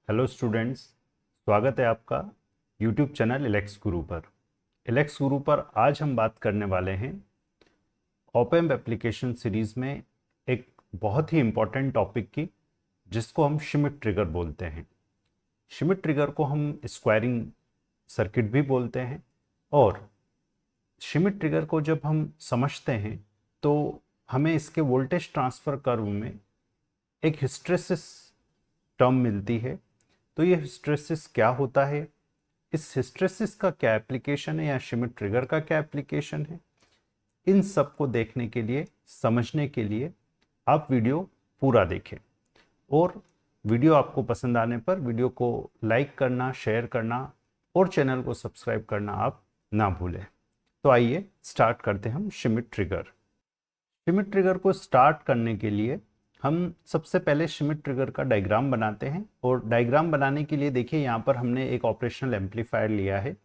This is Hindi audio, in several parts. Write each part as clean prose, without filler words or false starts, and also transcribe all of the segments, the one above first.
हेलो स्टूडेंट्स, स्वागत है आपका यूट्यूब चैनल एलेक्स गुरु पर। एलेक्स गुरु पर आज हम बात करने वाले हैं ऑप-एम्प एप्लीकेशन सीरीज़ में एक बहुत ही इम्पॉर्टेंट टॉपिक की, जिसको हम श्मिट ट्रिगर बोलते हैं। श्मिट ट्रिगर को हम स्क्वायरिंग सर्किट भी बोलते हैं और श्मिट ट्रिगर को जब हम समझते हैं तो हमें इसके वोल्टेज ट्रांसफ़र कर्व में एक हिस्ट्रेसिस टर्म मिलती है। तो ये हिस्ट्रेसिस क्या होता है, इस हिस्ट्रेसिस का क्या एप्लीकेशन है या श्मिट ट्रिगर का क्या एप्लीकेशन है, इन सब को देखने के लिए, समझने के लिए आप वीडियो पूरा देखें। और वीडियो आपको पसंद आने पर वीडियो को लाइक करना, शेयर करना और चैनल को सब्सक्राइब करना आप ना भूलें। तो आइए स्टार्ट करते हैं हम श्मिट ट्रिगर। श्मिट ट्रिगर को स्टार्ट करने के लिए हम सबसे पहले श्मिट ट्रिगर का डायग्राम बनाते हैं। और डायग्राम बनाने के लिए देखिए, यहाँ पर हमने एक ऑपरेशनल एम्पलीफायर लिया है।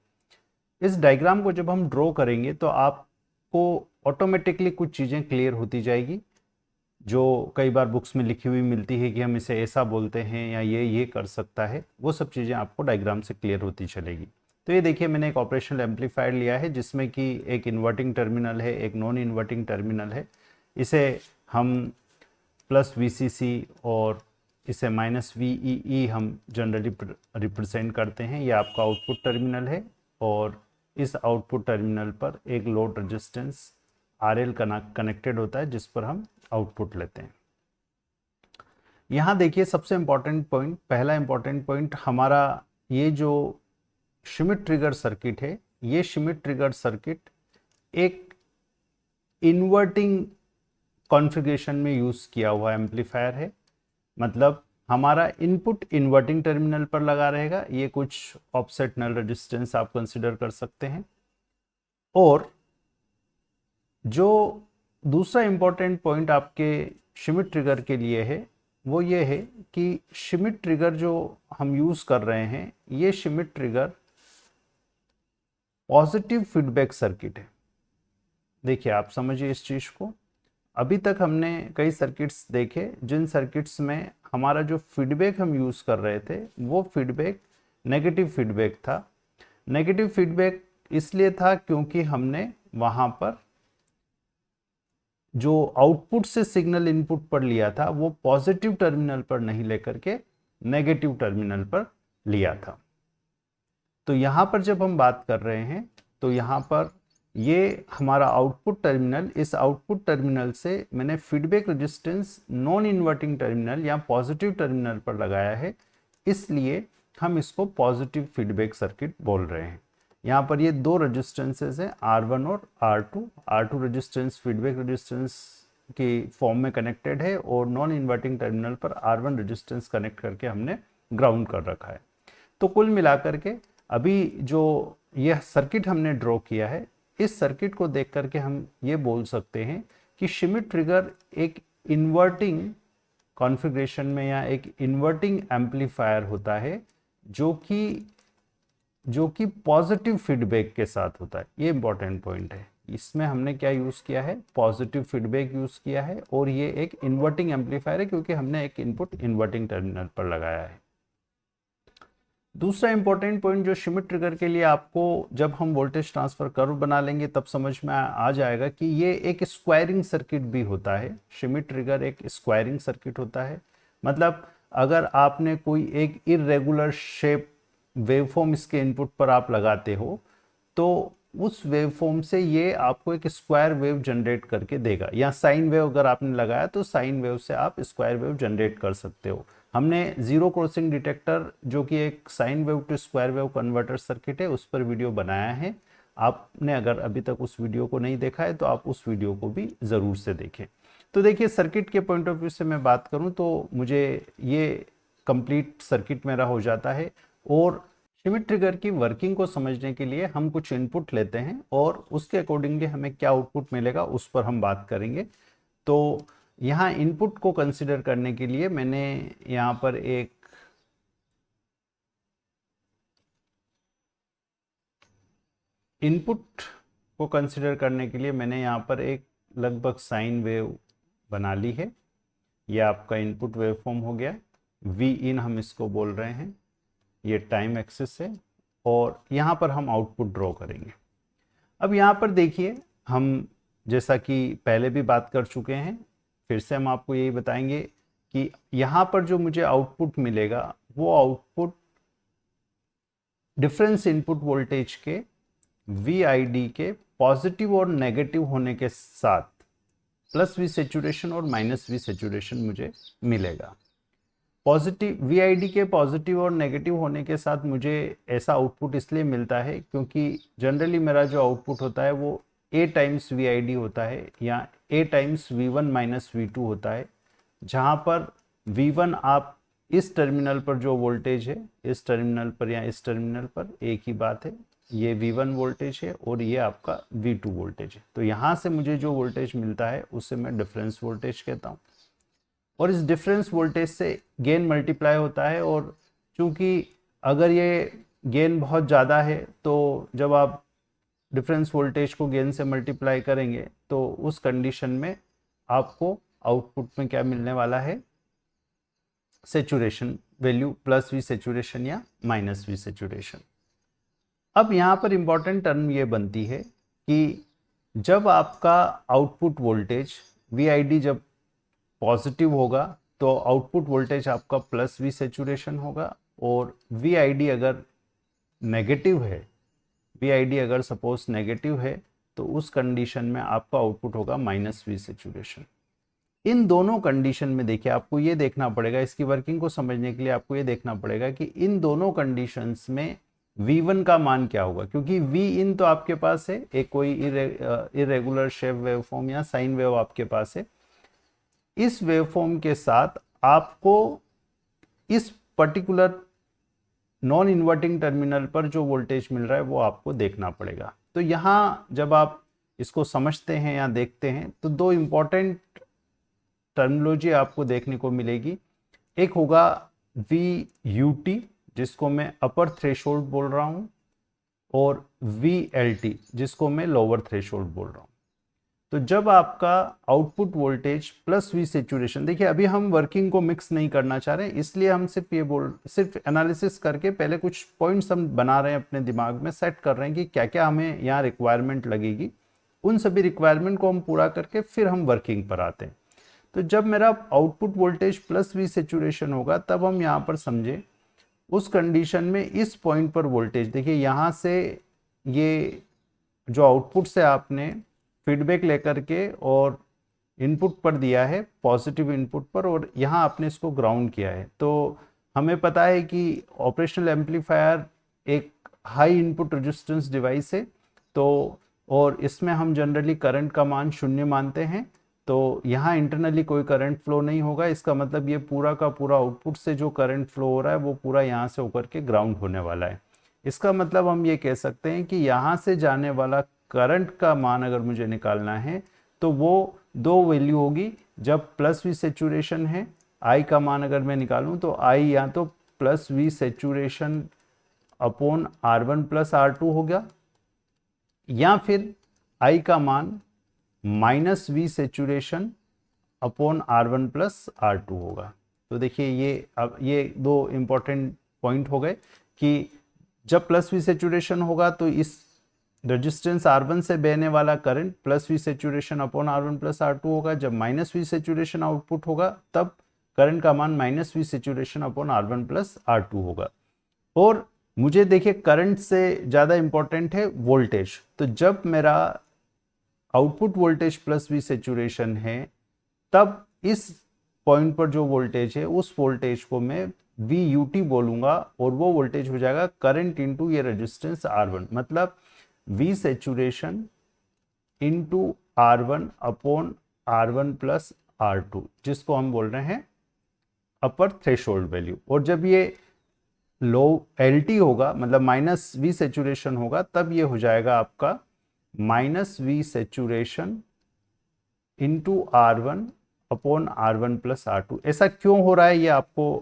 इस डायग्राम को जब हम ड्रॉ करेंगे तो आपको ऑटोमेटिकली कुछ चीज़ें क्लियर होती जाएगी, जो कई बार बुक्स में लिखी हुई मिलती है कि हम इसे ऐसा बोलते हैं या ये कर सकता है। वो सब चीज़ें आपको डायग्राम से क्लियर होती चलेगी। तो ये देखिए, मैंने एक ऑपरेशनल एम्पलीफायर लिया है जिसमें कि एक इन्वर्टिंग टर्मिनल है, एक नॉन इन्वर्टिंग टर्मिनल है। इसे हम प्लस VCC और इसे माइनस VEE हम जनरली रिप्रेजेंट करते हैं। ये आपका आउटपुट टर्मिनल है और इस आउटपुट टर्मिनल पर एक लोड रेजिस्टेंस RL कनेक्टेड होता है, जिस पर हम आउटपुट लेते हैं। यहाँ देखिए, सबसे इम्पॉर्टेंट पॉइंट, पहला इम्पॉर्टेंट पॉइंट हमारा, ये जो श्मिट ट्रिगर सर्किट है, ये श्मिट ट्रिगर सर्किट एक इन्वर्टिंग कॉन्फ़िगरेशन में यूज़ किया हुआ एम्पलीफायर है। मतलब हमारा इनपुट इन्वर्टिंग टर्मिनल पर लगा रहेगा। ये कुछ ऑफसेट नल रेजिस्टेंस आप कंसिडर कर सकते हैं। और जो दूसरा इंपॉर्टेंट पॉइंट आपके श्मिट ट्रिगर के लिए है, वो ये है कि श्मिट ट्रिगर जो हम यूज़ कर रहे हैं, ये Schmidt trigger positive feedback circuit है। देखिए, आप समझिए इस चीज़ को। अभी तक हमने कई सर्किट्स देखे जिन सर्किट्स में हमारा जो फीडबैक हम यूज़ कर रहे थे, वो फीडबैक नेगेटिव फीडबैक था। नेगेटिव फीडबैक इसलिए था क्योंकि हमने वहाँ पर जो आउटपुट से सिग्नल इनपुट पर लिया था, वो पॉजिटिव टर्मिनल पर नहीं लेकर के नेगेटिव टर्मिनल पर लिया था। तो यहाँ पर जब हम बात कर रहे हैं, तो यहाँ पर ये हमारा आउटपुट टर्मिनल, इस आउटपुट टर्मिनल से मैंने feedback resistance non inverting terminal या पॉजिटिव टर्मिनल पर लगाया है, इसलिए हम इसको पॉजिटिव फीडबैक सर्किट बोल रहे हैं। यहाँ पर ये दो रेजिस्टेंसेस हैं, R1 और R2। R2 resistance feedback resistance की फॉर्म में कनेक्टेड है और नॉन इन्वर्टिंग टर्मिनल पर R1 रेजिस्टेंस कनेक्ट करके हमने ग्राउंड कर रखा है। तो कुल मिलाकर के अभी जो यह सर्किट हमने ड्रॉ किया है, इस सर्किट को देख करके हम ये बोल सकते हैं कि श्मिट ट्रिगर एक इन्वर्टिंग कॉन्फ़िगरेशन में या एक इन्वर्टिंग एम्पलीफायर होता है, जो कि पॉजिटिव फीडबैक के साथ होता है। ये इंपॉर्टेंट पॉइंट है। इसमें हमने क्या यूज़ किया है, पॉजिटिव फीडबैक यूज़ किया है। और ये एक इन्वर्टिंग एम्पलीफायर है क्योंकि हमने एक इनपुट इन्वर्टिंग टर्मिनल पर लगाया है। दूसरा इंपॉर्टेंट पॉइंट जो श्मिट ट्रिगर के लिए आपको, जब हम वोल्टेज ट्रांसफर कर्व बना लेंगे तब समझ में आ जाएगा कि ये एक स्क्वायरिंग सर्किट भी होता है। श्मिट ट्रिगर एक स्क्वायरिंग सर्किट होता है। मतलब अगर आपने कोई एक इरेगुलर शेप वेवफॉर्म इसके इनपुट पर आप लगाते हो, तो उस वेवफॉर्म से ये आपको एक स्क्वायर वेव जनरेट करके देगा। या साइन वेव अगर आपने लगाया तो साइन वेव से आप स्क्वायर वेव जनरेट कर सकते हो। हमने जीरो क्रॉसिंग डिटेक्टर, जो कि एक sine wave to square wave converter circuit है, उस पर वीडियो बनाया है। आपने अगर अभी तक उस वीडियो को नहीं देखा है तो आप उस वीडियो को भी ज़रूर से देखें। तो देखिए, सर्किट के पॉइंट ऑफ व्यू से मैं बात करूं तो मुझे ये कंप्लीट सर्किट मेरा हो जाता है। और श्मिट ट्रिगर की वर्किंग को समझने के लिए हम कुछ इनपुट लेते हैं और उसके अकॉर्डिंगली हमें क्या आउटपुट मिलेगा उस पर हम बात करेंगे। तो यहाँ इनपुट को कंसिडर करने के लिए मैंने यहाँ पर एक इनपुट को कंसिडर करने के लिए मैंने यहाँ पर एक लगभग साइन वेव बना ली है। यह आपका इनपुट वेवफॉर्म हो गया। वी इन हम इसको बोल रहे हैं, ये टाइम एक्सिस है, और यहाँ पर हम आउटपुट ड्रॉ करेंगे। अब यहाँ पर देखिए, हम जैसा कि पहले भी बात कर चुके हैं, फिर से हम आपको यही बताएंगे कि यहाँ पर जो मुझे आउटपुट मिलेगा वो आउटपुट डिफरेंस इनपुट वोल्टेज के VID के पॉजिटिव और नेगेटिव होने के साथ प्लस वी सेचुरेशन और माइनस वी सेचुरेशन मुझे मिलेगा। पॉजिटिव VID के पॉजिटिव और नेगेटिव होने के साथ मुझे ऐसा आउटपुट इसलिए मिलता है क्योंकि जनरली मेरा जो आउटपुट होता है वो A टाइम्स VID होता है या A times V1 minus V2 होता है, जहाँ पर V1 आप इस टर्मिनल पर जो वोल्टेज है, इस टर्मिनल पर या इस टर्मिनल पर एक ही बात है, ये V1 वोल्टेज है और ये आपका V2 वोल्टेज है। तो यहाँ से मुझे जो वोल्टेज मिलता है उसे मैं डिफरेंस वोल्टेज कहता हूँ, और इस डिफरेंस वोल्टेज से गेन मल्टीप्लाई होता है। और चूंकि अगर ये गेन बहुत ज़्यादा है तो जब आप डिफरेंस वोल्टेज को गेन से मल्टीप्लाई करेंगे तो उस कंडीशन में आपको आउटपुट में क्या मिलने वाला है, saturation value plus V saturation या माइनस वी सेचुरेशन। अब यहाँ पर इंपॉर्टेंट टर्म ये बनती है कि जब आपका आउटपुट वोल्टेज VID जब पॉजिटिव होगा तो आउटपुट वोल्टेज आपका प्लस वी सेचुरेशन होगा, और VID अगर नेगेटिव है, VID अगर सपोज नेगेटिव है तो उस कंडीशन में आपका आउटपुट होगा माइनस वी सेचुरेशन। इन दोनों कंडीशन में देखिए, आपको ये देखना पड़ेगा, इसकी वर्किंग को समझने के लिए आपको ये देखना पड़ेगा कि इन दोनों कंडीशंस में V1 का मान क्या होगा, क्योंकि V इन तो आपके पास है, एक कोई इरेगुलर शेप वेवफॉर्म या साइन वेव आपके पास है। इस वेवफॉर्म के साथ आपको इस पर्टिकुलर नॉन इन्वर्टिंग टर्मिनल पर जो वोल्टेज मिल रहा है वो आपको देखना पड़ेगा। तो यहाँ जब आप इसको समझते हैं या देखते हैं तो दो इंपॉर्टेंट टर्मिनोलॉजी आपको देखने को मिलेगी। एक होगा VUT जिसको मैं अपर थ्रेशोल्ड बोल रहा हूँ, और VLT जिसको मैं लोअर थ्रेशोल्ड बोल रहा हूँ। तो जब आपका output voltage plus V saturation, देखिए अभी हम वर्किंग को मिक्स नहीं करना चाह रहे हैं, इसलिए हम सिर्फ एनालिसिस करके पहले कुछ पॉइंट्स हम बना रहे हैं, अपने दिमाग में सेट कर रहे हैं कि क्या क्या हमें यहाँ रिक्वायरमेंट लगेगी। उन सभी रिक्वायरमेंट को हम पूरा करके फिर हम वर्किंग पर आते हैं। तो जब मेरा output voltage plus V saturation होगा तब हम यहाँ पर समझे उस कंडीशन में इस पॉइंट पर वोल्टेज, देखिए यहाँ से ये जो आउटपुट से आपने फीडबैक लेकर के और इनपुट पर दिया है, पॉजिटिव इनपुट पर, और यहाँ आपने इसको ग्राउंड किया है। तो हमें पता है कि ऑपरेशनल एम्पलीफायर एक हाई इनपुट रेजिस्टेंस डिवाइस है, तो और इसमें हम जनरली करंट का मान 0 मानते हैं। तो यहाँ इंटरनली कोई करंट फ्लो नहीं होगा, इसका मतलब ये पूरा का पूरा आउटपुट से जो करंट फ्लो हो रहा है वो पूरा यहाँ से होकर के ग्राउंड होने वाला है। इसका मतलब हम ये कह सकते हैं कि यहाँ से जाने वाला करंट का मान अगर मुझे निकालना है तो वो दो वैल्यू होगी। जब प्लस वी सेचुरेशन है, आई का मान अगर मैं निकालूं तो आई या तो plus V saturation upon R1 plus R2 होगा, या फिर आई का मान minus V saturation upon R1 plus R2 होगा। तो देखिए ये अब ये दो इंपॉर्टेंट पॉइंट हो गए कि जब प्लस वी सेचुरेशन होगा तो इस रेजिस्टेंस R1 से बहने वाला current plus V saturation upon R1 plus R2 होगा। जब माइनस वी सेचुरेशन आउटपुट होगा तब करंट का मान minus V saturation upon R1 plus R2 होगा। और मुझे देखिए करंट से ज़्यादा इंपॉर्टेंट है वोल्टेज। तो जब मेरा output voltage plus V saturation है तब इस पॉइंट पर जो वोल्टेज है उस वोल्टेज को मैं VUT बोलूँगा, और वो वोल्टेज हो जाएगा करंट इंटू ये रेजिस्टेंस R1, मतलब V saturation into R1 upon R1 plus R2, जिसको हम बोल रहे हैं अपर थ्रेशोल्ड वैल्यू। और जब ये लो LT होगा, मतलब माइनस V सेचुरेशन होगा, तब ये हो जाएगा आपका minus V saturation into R1 upon R1 plus R2। ऐसा क्यों हो रहा है ये आपको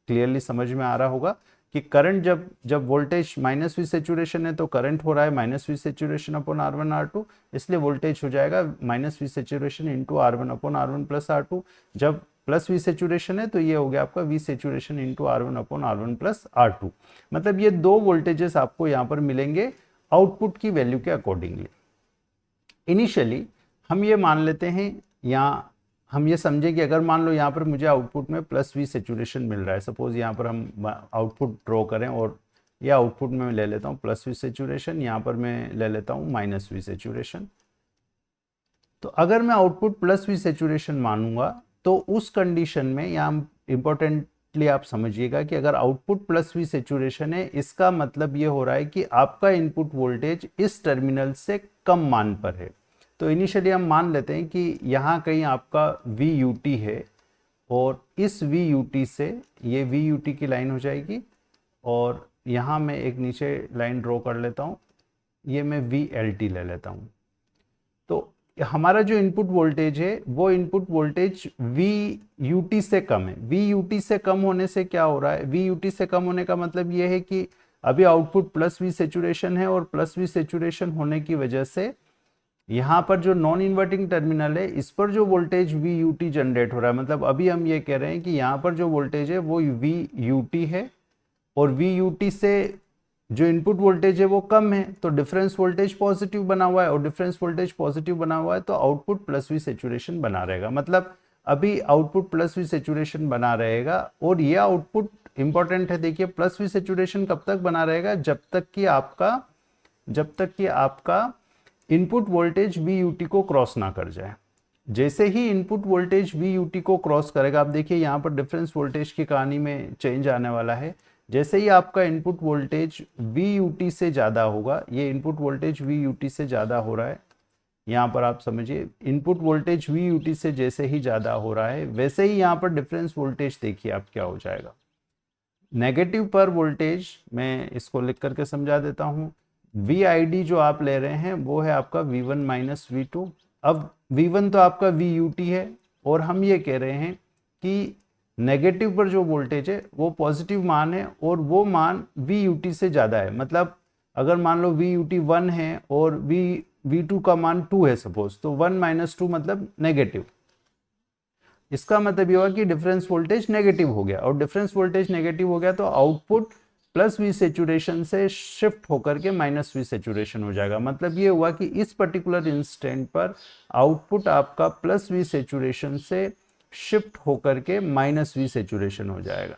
क्लियरली समझ में आ रहा होगा कि करंट जब वोल्टेज माइनस वी सेचुरेशन है तो करंट हो रहा है minus V saturation upon R1 R2, इसलिए वोल्टेज हो जाएगा minus V saturation into R1 upon R1 plus R2। जब प्लस वी सेचुरेशन है तो ये हो गया आपका we saturation into R1/R1 plus R2। मतलब ये दो वोल्टेजेस आपको यहाँ पर मिलेंगे आउटपुट की वैल्यू के अकॉर्डिंगली। इनिशियली हम ये मान लेते हैं, यहाँ हम ये समझे कि अगर मान लो यहाँ पर मुझे आउटपुट में प्लस वी सेचुरेशन मिल रहा है, सपोज यहाँ पर हम आउटपुट ड्रॉ करें और ये आउटपुट में ले लेता हूँ प्लस वी सेचुरेशन, यहाँ पर मैं ले लेता हूँ माइनस वी सेचुरेशन। तो अगर मैं आउटपुट प्लस वी सेचुरेशन मानूंगा तो उस कंडीशन में यहाँ इंपॉर्टेंटली आप समझिएगा कि अगर आउटपुट प्लस वी सेचुरेशन है, इसका मतलब ये हो रहा है कि आपका इनपुट वोल्टेज इस टर्मिनल से कम मान पर है। तो इनिशियली हम मान लेते हैं कि यहाँ कहीं आपका VUT है और इस VUT से ये VUT की लाइन हो जाएगी और यहाँ मैं एक नीचे लाइन ड्रॉ कर लेता हूँ, ये मैं VLT ले लेता हूँ। तो हमारा जो इनपुट वोल्टेज है वो इनपुट वोल्टेज VUT से कम है। VUT से कम होने से क्या हो रहा है, VUT से कम होने का मतलब ये है कि अभी आउटपुट प्लस वी सेचुरेशन है और प्लस वी सेचुरेशन होने की वजह से यहाँ पर जो नॉन इन्वर्टिंग टर्मिनल है इस पर जो वोल्टेज VUT जनरेट हो रहा है, मतलब अभी हम ये कह रहे हैं कि यहाँ पर जो वोल्टेज है वो VUT है और VUT से जो इनपुट वोल्टेज है वो कम है, तो डिफरेंस वोल्टेज पॉजिटिव बना हुआ है और डिफरेंस वोल्टेज पॉजिटिव बना हुआ है तो आउटपुट प्लस वी सेचुरेशन बना रहेगा। मतलब अभी आउटपुट प्लस वी सेचुरेशन बना रहेगा और ये आउटपुट इंपॉर्टेंट है। देखिए प्लस वी सेचुरेशन कब तक बना रहेगा, जब तक कि आपका इनपुट वोल्टेज VUT को क्रॉस ना कर जाए। जैसे ही इनपुट वोल्टेज VUT को क्रॉस करेगा, आप देखिए यहाँ पर डिफरेंस वोल्टेज की कहानी में चेंज आने वाला है। जैसे ही आपका इनपुट वोल्टेज VUT से ज़्यादा होगा, ये इनपुट वोल्टेज VUT से ज़्यादा हो रहा है, यहाँ पर आप समझिए इनपुट वोल्टेज VUT से जैसे ही ज़्यादा हो रहा है वैसे ही यहाँ पर डिफरेंस वोल्टेज देखिए आप क्या हो जाएगा। नेगेटिव पर वोल्टेज मैं इसको लिख करके समझा देता हूँ। VID जो आप ले रहे हैं वो है आपका V1 माइनस V2। अब V1 तो आपका VUT है और हम ये कह रहे हैं कि नेगेटिव पर जो वोल्टेज है वो पॉजिटिव मान है और वो मान VUT से ज़्यादा है। मतलब अगर मान लो VUT 1 है और V2 का मान 2 है सपोज, तो 1 माइनस 2 मतलब नेगेटिव। इसका मतलब ये हुआ कि डिफरेंस वोल्टेज नेगेटिव हो गया और डिफरेंस वोल्टेज नेगेटिव हो गया तो आउटपुट प्लस वी सेचुरेशन से शिफ्ट होकर के माइनस वी सेचुरेशन हो जाएगा। मतलब ये हुआ कि इस पर्टिकुलर इंस्टेंट पर आउटपुट आपका प्लस वी सेचुरेशन से शिफ्ट होकर के माइनस वी सेचुरेशन हो जाएगा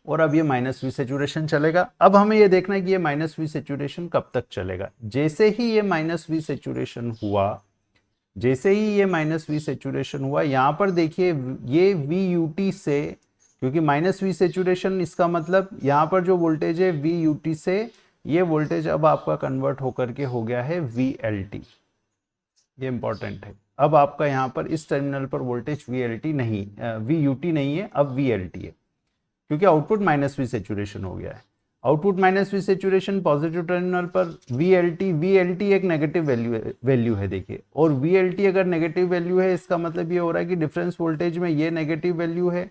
और अब ये माइनस वी सेचुरेशन चलेगा। अब हमें ये देखना है कि ये माइनस वी सेचुरेशन कब तक चलेगा। जैसे ही ये माइनस वी सेचुरेशन हुआ, यहाँ पर देखिए ये VUT से, क्योंकि माइनस वी सेचुरेशन इसका मतलब यहाँ पर जो वोल्टेज है VUT से ये वोल्टेज अब आपका कन्वर्ट होकर के हो गया है VLT। ये इंपॉर्टेंट है। अब आपका यहाँ पर इस टर्मिनल पर वोल्टेज VUT नहीं है, अब VLT है, क्योंकि आउटपुट माइनस वी सेचुरेशन हो गया है। Output minus V saturation positive terminal पर VLT एक नेगेटिव वैल्यू है देखिए, और VLT अगर नेगेटिव वैल्यू है इसका मतलब ये हो रहा है कि डिफरेंस वोल्टेज में ये नेगेटिव वैल्यू है,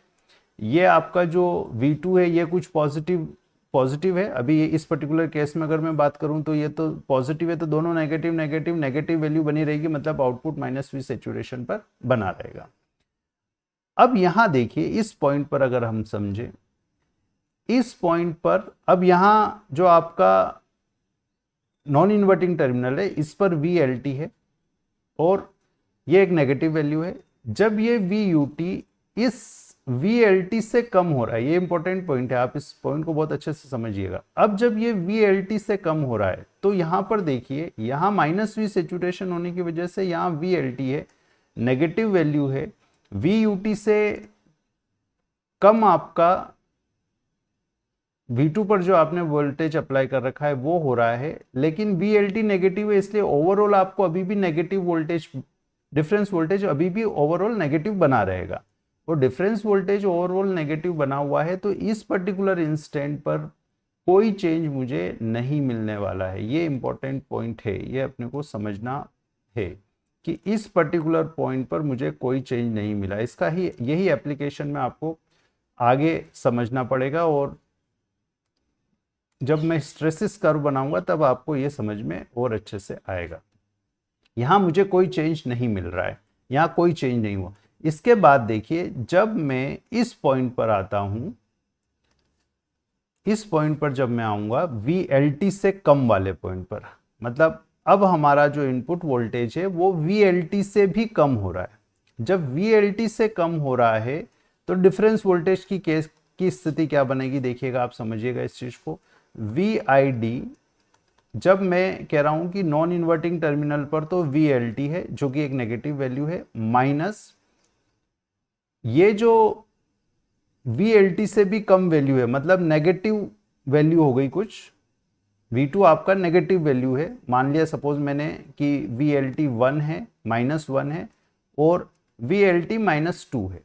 ये आपका जो V2 है ये कुछ पॉजिटिव है। अभी ये इस पर्टिकुलर केस में अगर मैं बात करूं तो ये तो पॉजिटिव है, तो दोनों नेगेटिव वैल्यू बनी रहेगी, मतलब आउटपुट माइनस वी सेचुरेशन पर बना रहेगा। अब यहां देखिए इस पॉइंट पर अगर हम समझें, इस पॉइंट पर अब यहां जो आपका नॉन इन्वर्टिंग टर्मिनल है इस पर VLT है और ये एक नेगेटिव वैल्यू है। जब ये VUT इस VLT से कम हो रहा है, ये इंपॉर्टेंट पॉइंट है, आप इस पॉइंट को बहुत अच्छे से समझिएगा। अब जब ये VLT से कम हो रहा है तो यहां पर देखिए यहां माइनस वी सेचुरेशन होने की वजह से यहां VLT है, नेगेटिव वैल्यू है, VUT से कम आपका V2 पर जो आपने वोल्टेज अप्लाई कर रखा है वो हो रहा है, लेकिन VLT नेगेटिव है, इसलिए ओवरऑल आपको अभी भी नेगेटिव वोल्टेज, डिफरेंस वोल्टेज अभी भी ओवरऑल नेगेटिव बना रहेगा। और डिफरेंस वोल्टेज ओवरऑल नेगेटिव बना हुआ है तो इस पर्टिकुलर इंस्टेंट पर कोई चेंज मुझे नहीं मिलने वाला है। ये इंपॉर्टेंट पॉइंट है, ये अपने को समझना है कि इस पर्टिकुलर पॉइंट पर मुझे कोई चेंज नहीं मिला। इसका ही यही एप्लीकेशन में आपको आगे समझना पड़ेगा और जब मैं स्ट्रेसिस कर्व बनाऊंगा तब आपको ये समझ में और अच्छे से आएगा। यहाँ मुझे कोई चेंज नहीं मिल रहा है, यहाँ कोई चेंज नहीं हुआ। इसके बाद देखिए जब मैं इस पॉइंट पर आता हूं, इस पॉइंट पर जब मैं आऊंगा VLT से कम वाले पॉइंट पर, मतलब अब हमारा जो इनपुट वोल्टेज है वो VLT से भी कम हो रहा है। जब VLT से कम हो रहा है तो डिफरेंस वोल्टेज की केस की स्थिति क्या बनेगी, देखिएगा आप समझिएगा इस चीज को। VID जब मैं कह रहा हूं कि नॉन इन्वर्टिंग टर्मिनल पर तो VLT है जो कि एक नेगेटिव वैल्यू है, माइनस ये जो VLT से भी कम वैल्यू है, मतलब नेगेटिव वैल्यू हो गई कुछ, V2 आपका नेगेटिव वैल्यू है। मान लिया सपोज मैंने कि VLT 1 है, -1 है और VLT -2 है।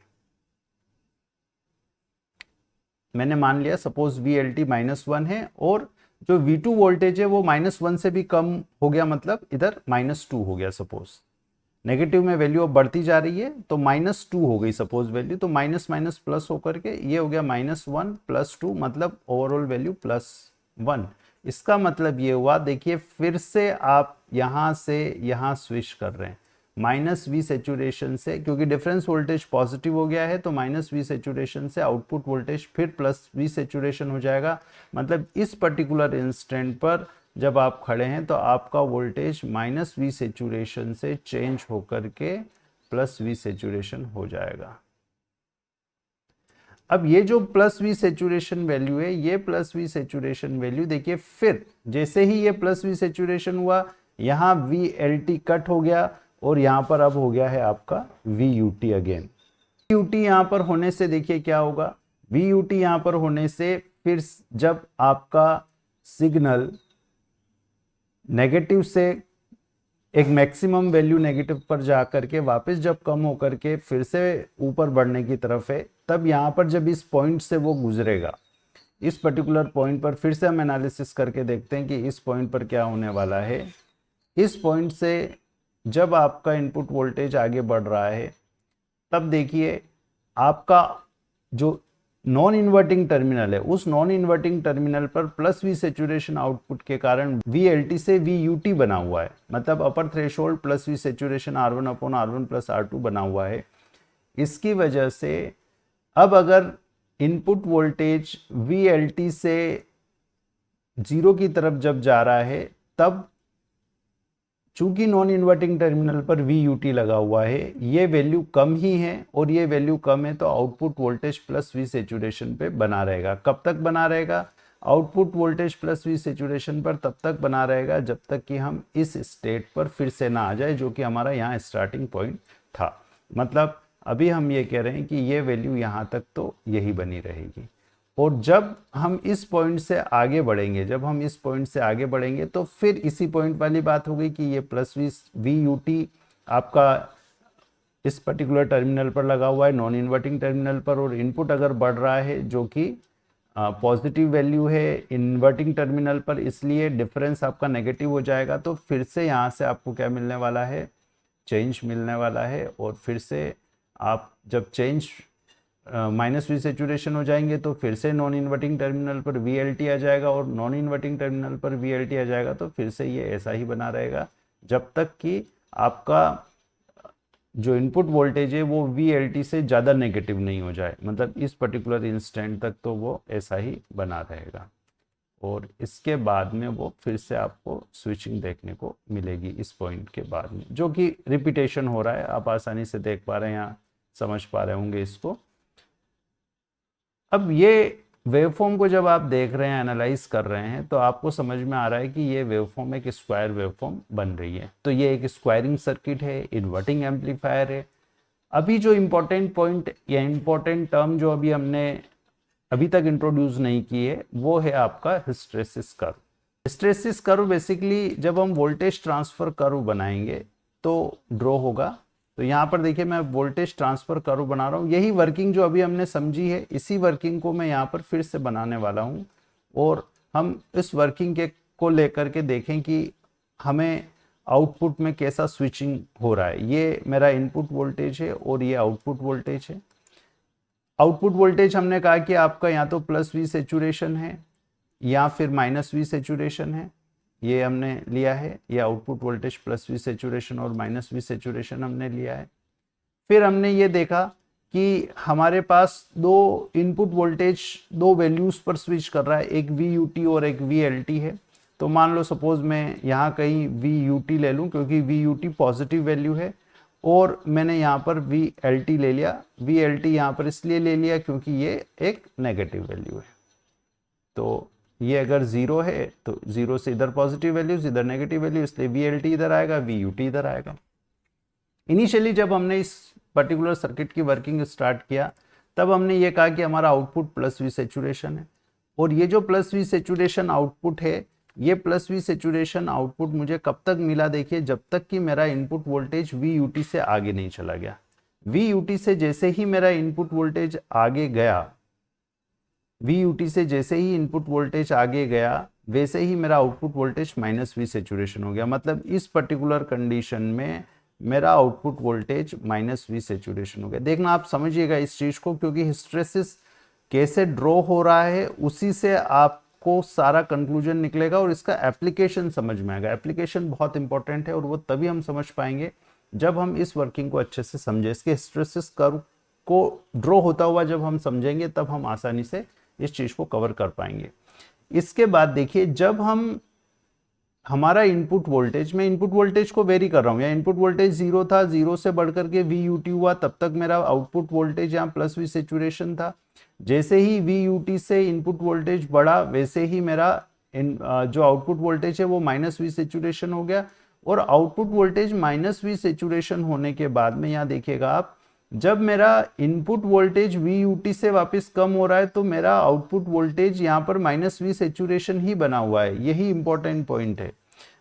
मैंने मान लिया सपोज VLT -1 है और जो V2 वोल्टेज है वो -1 से भी कम हो गया, मतलब इधर -2 हो गया। सपोज नेगेटिव में वैल्यू अब बढ़ती जा रही है तो -2 हो गई सपोज वैल्यू, तो माइनस माइनस प्लस होकर के ये हो गया -1 + 2, मतलब ओवरऑल वैल्यू +1। इसका मतलब ये हुआ, देखिए फिर से आप यहां से यहां स्विच कर रहे हैं -V सैचुरेशन से, क्योंकि डिफरेंस वोल्टेज पॉजिटिव हो गया है तो -V सैचुरेशन से आउटपुट वोल्टेज फिर +V सैचुरेशन हो जाएगा। मतलब इस पर्टिकुलर इंस्टेंट पर जब आप खड़े हैं तो आपका वोल्टेज -V सैचुरेशन से चेंज होकर के +V सैचुरेशन हो जाएगा। अब ये जो +V सैचुरेशन वैल्यू है, ये +V सैचुरेशन वैल्यू देखिए फिर जैसे ही ये +V सैचुरेशन हुआ यहाँ VLT कट हो गया और यहाँ पर अब हो गया है आपका VUT अगेन। VUT यहाँ पर होने से देखिए क्या होगा, VUT यहाँ पर होने से फिर जब आपका सिग्नल नेगेटिव से एक मैक्सिमम वैल्यू नेगेटिव पर जाकर के वापस जब कम होकर के फिर से ऊपर बढ़ने की तरफ है, तब यहाँ पर जब इस पॉइंट से वो गुजरेगा, इस पर्टिकुलर पॉइंट पर फिर से हम एनालिसिस करके देखते हैं कि इस पॉइंट पर क्या होने वाला है। इस पॉइंट से जब आपका इनपुट वोल्टेज आगे बढ़ रहा है तब देखिए आपका जो नॉन इन्वर्टिंग टर्मिनल है उस नॉन इन्वर्टिंग टर्मिनल पर +V सैचुरेशन आउटपुट के कारण VLT से VUT बना हुआ है, मतलब अपर threshold +V saturation R1/R1 + R2 बना हुआ है। इसकी वजह से अब अगर इनपुट वोल्टेज VLT से 0 की तरफ जब जा रहा है तब चूंकि नॉन इन्वर्टिंग टर्मिनल पर VUT लगा हुआ है, ये वैल्यू कम ही है और ये वैल्यू कम है तो आउटपुट वोल्टेज +V सैचुरेशन पे बना रहेगा। कब तक बना रहेगा? आउटपुट वोल्टेज +V सैचुरेशन पर तब तक बना रहेगा जब तक कि हम इस स्टेट पर फिर से ना आ जाए जो कि हमारा यहाँ स्टार्टिंग पॉइंट था। मतलब अभी हम ये कह रहे हैं कि ये वैल्यू यहाँ तक तो यही बनी रहेगी और जब हम इस पॉइंट से आगे बढ़ेंगे, जब हम इस पॉइंट से आगे बढ़ेंगे तो फिर इसी पॉइंट वाली बात हो गई कि ये +VUT आपका इस पर्टिकुलर टर्मिनल पर लगा हुआ है नॉन इन्वर्टिंग टर्मिनल पर, और इनपुट अगर बढ़ रहा है जो कि पॉजिटिव वैल्यू है इन्वर्टिंग टर्मिनल पर, इसलिए डिफरेंस आपका नेगेटिव हो जाएगा। तो फिर से यहाँ से आपको क्या मिलने वाला है? चेंज मिलने वाला है और फिर से आप जब चेंज -V सैचुरेशन हो जाएंगे तो फिर से नॉन इन्वर्टिंग टर्मिनल पर VLT आ जाएगा और नॉन इन्वर्टिंग टर्मिनल पर VLT आ जाएगा तो फिर से ये ऐसा ही बना रहेगा जब तक कि आपका जो इनपुट वोल्टेज है वो VLT से ज़्यादा नेगेटिव नहीं हो जाए। मतलब इस पर्टिकुलर इंस्टेंट तक तो वो ऐसा ही बना रहेगा और इसके बाद में वो फिर से आपको स्विचिंग देखने को मिलेगी इस पॉइंट के बाद में, जो कि रिपीटेशन हो रहा है। आप आसानी से देख पा रहे हैं, यहाँ समझ पा रहे होंगे इसको। अब ये वेवफॉर्म को जब आप देख रहे हैं, एनालाइज कर रहे हैं, तो आपको समझ में आ रहा है कि ये वेवफॉर्म एक स्क्वायर वेवफॉर्म बन रही है। तो ये एक स्क्वायरिंग सर्किट है, इन्वर्टिंग एम्पलीफायर है। अभी जो इम्पोर्टेंट पॉइंट या इम्पोर्टेंट टर्म जो अभी हमने अभी तक इंट्रोड्यूस नहीं की है वो है आपका hysteresis curve. Hysteresis curve basically जब हम वोल्टेज ट्रांसफर कर्व बनाएंगे तो ड्रॉ होगा। तो यहाँ पर देखिए मैं वोल्टेज ट्रांसफर कर्व बना रहा हूँ। यही वर्किंग जो अभी हमने समझी है इसी वर्किंग को मैं यहाँ पर फिर से बनाने वाला हूँ और हम इस वर्किंग के को लेकर के देखें कि हमें आउटपुट में कैसा स्विचिंग हो रहा है। ये मेरा इनपुट वोल्टेज है और ये आउटपुट वोल्टेज है। आउटपुट वोल्टेज हमने कहा कि आपका या तो +V सैचुरेशन है या फिर -V सैचुरेशन है, ये हमने लिया है। ये आउटपुट वोल्टेज +V सैचुरेशन और -V सैचुरेशन हमने लिया है। फिर हमने ये देखा कि हमारे पास दो इनपुट वोल्टेज दो वैल्यूज पर स्विच कर रहा है, एक VUT और एक VLT है। तो मान लो सपोज मैं यहाँ कहीं VUT ले लूँ क्योंकि VUT पॉजिटिव वैल्यू है, और मैंने यहाँ पर VLT ले लिया। VLT यहाँ पर इसलिए ले लिया क्योंकि ये एक नेगेटिव वैल्यू है। तो ये अगर जीरो है तो जीरो से इधर पॉजिटिव वैल्यूज, इधर नेगेटिव वैल्यू, इसलिए VLT इधर आएगा, VUT इधर आएगा। इनिशियली जब हमने इस पर्टिकुलर सर्किट की वर्किंग स्टार्ट किया तब हमने ये कहा कि हमारा आउटपुट प्लस वी सेचुरेशन है, और ये जो प्लस वी सेचुरेशन आउटपुट है, ये प्लस वी सेचुरेशन आउटपुट मुझे कब तक मिला, देखिए जब तक कि मेरा इनपुट वोल्टेज VUT से आगे नहीं चला गया। VUT से जैसे ही मेरा इनपुट वोल्टेज आगे गया, VUT से जैसे ही इनपुट वोल्टेज आगे गया, वैसे ही मेरा output voltage minus V saturation हो गया। मतलब इस पर्टिकुलर कंडीशन में मेरा output voltage minus V saturation हो गया। देखना आप समझिएगा इस चीज को, क्योंकि हिस्ट्रेसिस कैसे ड्रॉ हो रहा है उसी से आपको सारा कंक्लूजन निकलेगा और इसका एप्लीकेशन समझ में आएगा। एप्लीकेशन बहुत इंपॉर्टेंट है और वो तभी हम समझ पाएंगे जब हम इस वर्किंग को अच्छे से समझें। इसके हिस्ट्रेसिस कर्व को ड्रॉ होता हुआ जब हम समझेंगे तब हम आसानी से इस चीज को कवर कर पाएंगे। इसके बाद देखिए, जब हम हमारा इनपुट वोल्टेज, मैं इनपुट वोल्टेज को वेरी कर रहा हूँ, या इनपुट वोल्टेज जीरो था, जीरो से बढ़कर के VUT हुआ, तब तक मेरा आउटपुट वोल्टेज यहाँ प्लस वी सेचुरेशन था। जैसे ही VUT से इनपुट वोल्टेज बढ़ा वैसे ही मेरा जो आउटपुट वोल्टेज है वो माइनस वी सेचुरेशन हो गया। और output voltage minus V saturation होने के बाद में यहाँ देखिएगा आप, जब मेरा इनपुट वोल्टेज VUT से वापस कम हो रहा है तो मेरा आउटपुट वोल्टेज यहाँ पर माइनस वी सेचुरेशन ही बना हुआ है। यही इंपॉर्टेंट पॉइंट है।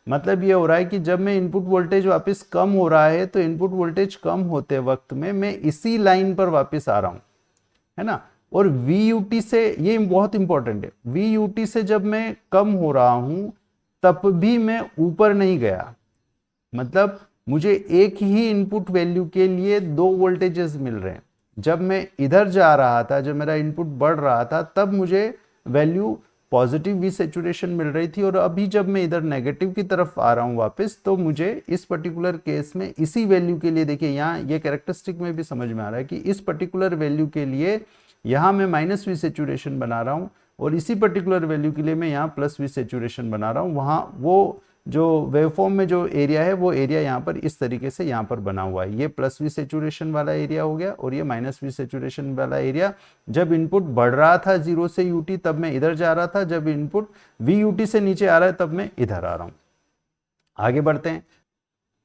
मतलब ये हो रहा है कि जब मैं इनपुट वोल्टेज वापस कम हो रहा है तो इनपुट वोल्टेज कम होते वक्त में मैं इसी लाइन पर वापस आ रहा हूँ, है ना। और VUT से, ये बहुत इंपॉर्टेंट है, VUT से जब मैं कम हो रहा हूँ तब भी मैं ऊपर नहीं गया। मतलब मुझे एक ही इनपुट वैल्यू के लिए दो वोल्टेजेस मिल रहे हैं। जब मैं इधर जा रहा था, जब मेरा इनपुट बढ़ रहा था, तब मुझे वैल्यू पॉजिटिव वी सेचुरेशन मिल रही थी, और अभी जब मैं इधर नेगेटिव की तरफ आ रहा हूँ वापस, तो मुझे इस पर्टिकुलर केस में इसी वैल्यू के लिए, देखिए यहाँ ये कैरेक्टरिस्टिक में भी समझ में आ रहा है कि इस पर्टिकुलर वैल्यू के लिए यहाँ मैं माइनस वी सेचुरेशन बना रहा हूँ, और इसी पर्टिकुलर वैल्यू के लिए मैं यहाँ प्लस वी सेचुरेशन बना रहा हूँ। वहाँ वो जो वेवफॉर्म में जो एरिया है वो एरिया यहाँ पर इस तरीके से यहाँ पर बना हुआ है। ये प्लस वी सेचुरेशन वाला एरिया हो गया, और ये माइनस वी सेचुरेशन वाला एरिया। जब इनपुट बढ़ रहा था जीरो से UT तब मैं इधर जा रहा था, जब इनपुट VUT से नीचे आ रहा है तब मैं इधर आ रहा हूँ। आगे बढ़ते हैं।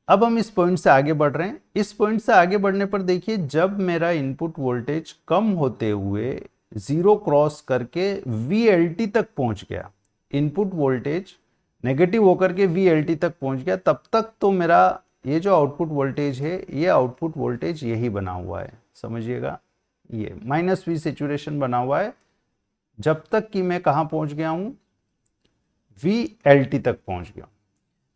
अब हम इस पॉइंट से आगे बढ़ रहे हैं। इस पॉइंट से आगे बढ़ने पर देखिए, जब मेरा इनपुट वोल्टेज कम होते हुए जीरो क्रॉस करके VLT तक पहुंच गया, इनपुट वोल्टेज नेगेटिव होकर के VLT तक पहुंच गया, तब तक तो मेरा ये जो आउटपुट वोल्टेज है, ये आउटपुट वोल्टेज यही बना हुआ है। समझिएगा, ये माइनस वी सेचुरेशन बना हुआ है जब तक कि मैं कहां पहुंच गया हूं, VLT तक पहुंच गया।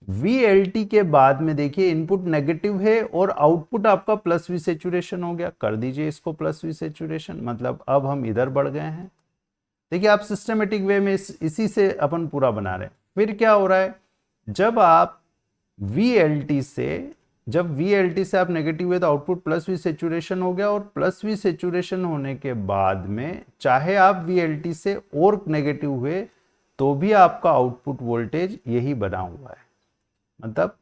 VLT के बाद में देखिए इनपुट नेगेटिव है और आउटपुट आपका प्लस वी सेचुरेशन हो गया। कर दीजिए इसको प्लस वी सेचुरेशन, मतलब अब हम इधर बढ़ गए हैं। देखिए आप सिस्टमेटिक वे में इसी से अपन पूरा बना रहे हैं। फिर क्या हो रहा है, जब आप VLT से आप नेगेटिव हुए तो आउटपुट प्लस वी सेचुरेशन हो गया, और प्लस वी सेचुरेशन होने के बाद में चाहे आप VLT से और नेगेटिव हुए तो भी आपका आउटपुट वोल्टेज यही बना हुआ है। मतलब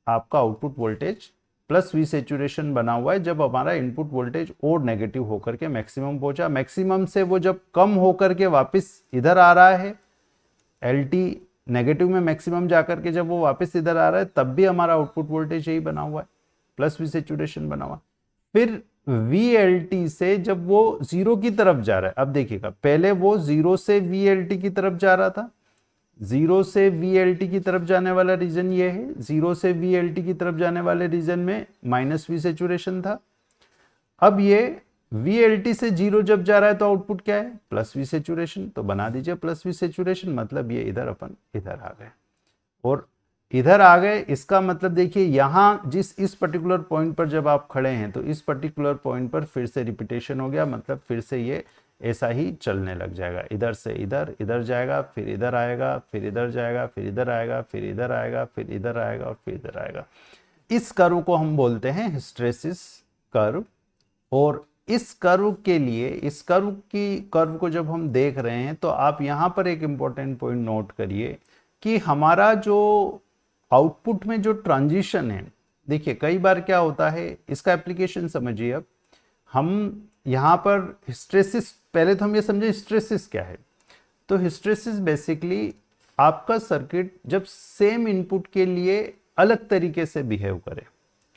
आपका output voltage plus V saturation बना हुआ है जब हमारा इनपुट वोल्टेज और नेगेटिव होकर के मैक्सिमम पहुंचा। मैक्सिमम से वो जब कम होकर के वापस इधर आ रहा है, LT नेगेटिव में मैक्सिमम जाकर के जब वो वापस इधर आ रहा है, तब भी हमारा आउटपुट वोल्टेज यही बना हुआ है, प्लस वी सेचुरेशन बना हुआ। फिर VLT से जब वो जीरो की तरफ जा रहा है, अब देखिएगा पहले वो जीरो से VLT की तरफ जा रहा था, जीरो से VLT की तरफ जाने वाला रीजन ये है, जीरो से VLT की तरफ जाने वाले रीजन में माइनस वी सेचुरेशन था। अब ये VLT से जीरो जब जा रहा है तो आउटपुट क्या है, प्लस वी सेचुरेशन। तो बना दीजिए प्लस वी सेचुरेशन, मतलब ये इधर अपन इधर आ गए और इधर आ गए। इसका मतलब देखिए यहाँ इस पर्टिकुलर पॉइंट पर जब आप खड़े हैं तो इस पर्टिकुलर पॉइंट पर फिर से रिपीटेशन हो गया, मतलब फिर से ये ऐसा ही चलने लग जाएगा। इधर से इधर, इधर जाएगा, फिर इधर आएगा, फिर इधर जाएगा, फिर इधर आएगा, फिर इधर आएगा, फिर इधर आएगा और फिर इधर आएगा। इस कर्व को हम बोलते हैं हिस्ट्रेसिस कर्व, और इस कर्व के लिए, इस कर्व को जब हम देख रहे हैं तो आप यहां पर एक इंपॉर्टेंट पॉइंट नोट करिए कि हमारा जो आउटपुट में जो ट्रांजिशन है, देखिए कई बार क्या होता है, इसका एप्लीकेशन समझिए। अब हम यहाँ पर हिस्ट्रेसिस, पहले तो हम ये समझे हिस्ट्रेसिस क्या है। तो हिस्ट्रेसिस बेसिकली आपका सर्किट जब सेम इनपुट के लिए अलग तरीके से बिहेव करे,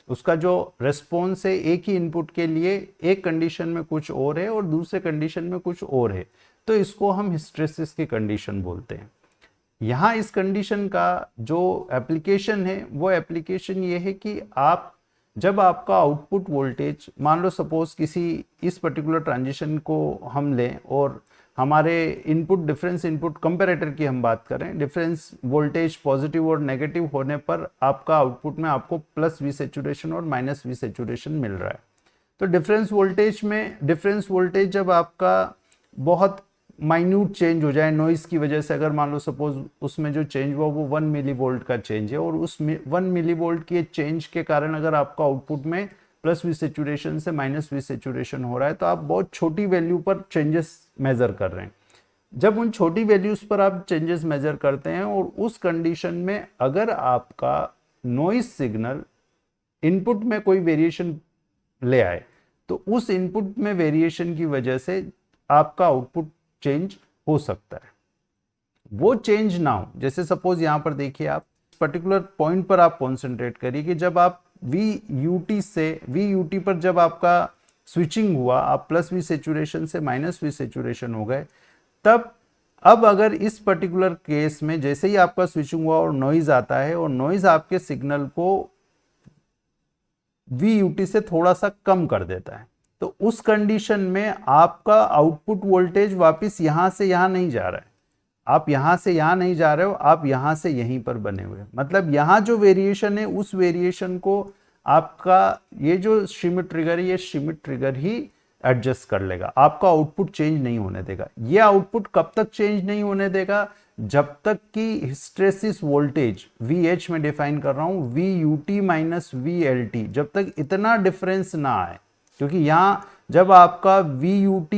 उसका जो रेस्पॉन्स है एक ही इनपुट के लिए एक कंडीशन में कुछ और है और दूसरे कंडीशन में कुछ और है, तो इसको हम हिस्ट्रेसिस की कंडीशन बोलते हैं। यहाँ इस कंडीशन का जो एप्लीकेशन है वो एप्लीकेशन ये है कि आप जब आपका आउटपुट वोल्टेज, मान लो सपोज किसी इस पर्टिकुलर ट्रांजिशन को हम लें और हमारे इनपुट, डिफरेंस इनपुट कंपैरेटर की हम बात करें, डिफरेंस वोल्टेज पॉजिटिव और नेगेटिव होने पर आपका आउटपुट में आपको प्लस वी सेचुरेशन और माइनस वी सेचुरेशन मिल रहा है। तो डिफरेंस वोल्टेज जब आपका बहुत माइन्यूट चेंज हो जाए नॉइस की वजह से, अगर मान लो सपोज उसमें जो चेंज हुआ वो 1 मिली वोल्ट का चेंज है, और उस 1 मिली वोल्ट के चेंज के कारण अगर आपका आउटपुट में प्लस वी सेचुरेशन से माइनस वी सेचुरेशन हो रहा है, तो आप बहुत छोटी वैल्यू पर चेंजेस मेजर कर रहे हैं। जब उन छोटी वैल्यूज पर आप चेंजेस मेजर करते हैं और उस कंडीशन में अगर आपका नॉइस सिग्नल इनपुट में कोई वेरिएशन ले आए, तो उस इनपुट में वेरिएशन की वजह से आपका आउटपुट चेंज हो सकता है। वो चेंज ना हो, जैसे सपोज यहां पर देखिए, आप पर्टिकुलर पॉइंट पर आप कॉन्सेंट्रेट करिए कि जब आप VUT से VUT पर जब आपका स्विचिंग हुआ, आप प्लस वी सेचुरेशन से माइनस वी सेचुरेशन हो गए, तब अब अगर इस पर्टिकुलर केस में जैसे ही आपका स्विचिंग हुआ और नॉइज आता है और नॉइज आपके सिग्नल को VUT से थोड़ा सा कम कर देता है, तो उस कंडीशन में आपका आउटपुट वोल्टेज वापस यहां से यहां नहीं जा रहा है, आप यहां से यहां नहीं जा रहे हो, आप यहां से यहीं पर बने हुए। मतलब यहां जो वेरिएशन है उस वेरिएशन को आपका ये जो श्मिट ट्रिगर है, ये श्मिट ट्रिगर ही एडजस्ट कर लेगा, आपका आउटपुट चेंज नहीं होने देगा। ये आउटपुट कब तक चेंज नहीं होने देगा, जब तक कि हिस्ट्रेसिस वोल्टेज VH में डिफाइन कर रहा हूं, VUT माइनस VLT, जब तक इतना डिफरेंस ना आए। क्योंकि यहां जब आपका VUT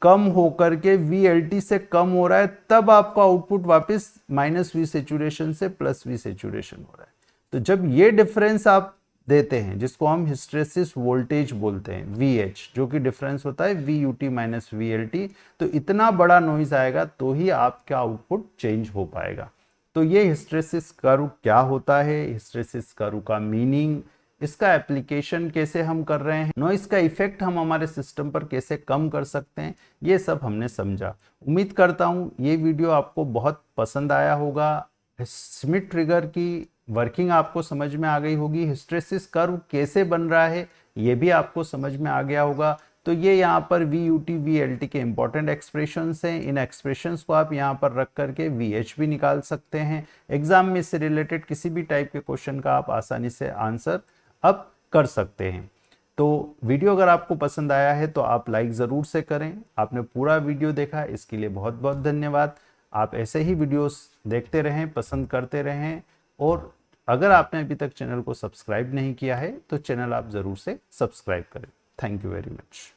कम होकर के VLT से कम हो रहा है, तब आपका आउटपुट वापस माइनस वी सेचुरेशन से प्लस वी सेचुरेशन हो रहा है। तो जब ये डिफरेंस आप देते हैं, जिसको हम हिस्ट्रेसिस वोल्टेज बोलते हैं, VH, जो कि डिफरेंस होता है VUT माइनस VLT, तो इतना बड़ा नॉइज आएगा तो ही आपका आउटपुट चेंज हो पाएगा। तो ये हिस्ट्रेसिस कर्व क्या होता है, हिस्ट्रेसिस कर्व का मीनिंग, इसका एप्लीकेशन कैसे हम कर रहे हैं, नॉइस का इफेक्ट हम हमारे सिस्टम पर कैसे कम कर सकते हैं, ये सब हमने समझा। उम्मीद करता हूँ ये वीडियो आपको बहुत पसंद आया होगा। श्मिट ट्रिगर की वर्किंग आपको समझ में आ गई होगी, हिस्ट्रेसिस कर्व कैसे बन रहा है ये भी आपको समझ में आ गया होगा। तो ये यहाँ पर VUT VLT के इंपॉर्टेंट एक्सप्रेशंस हैं, इन एक्सप्रेशंस को आप यहाँ पर रख करके VH भी निकाल सकते हैं। एग्जाम में इससे रिलेटेड किसी भी टाइप के क्वेश्चन का आप आसानी से आंसर अब कर सकते हैं। तो वीडियो अगर आपको पसंद आया है तो आप लाइक ज़रूर से करें। आपने पूरा वीडियो देखा, इसके लिए बहुत बहुत धन्यवाद। आप ऐसे ही वीडियोस देखते रहें, पसंद करते रहें, और अगर आपने अभी तक चैनल को सब्सक्राइब नहीं किया है तो चैनल आप ज़रूर से सब्सक्राइब करें। Thank you very much.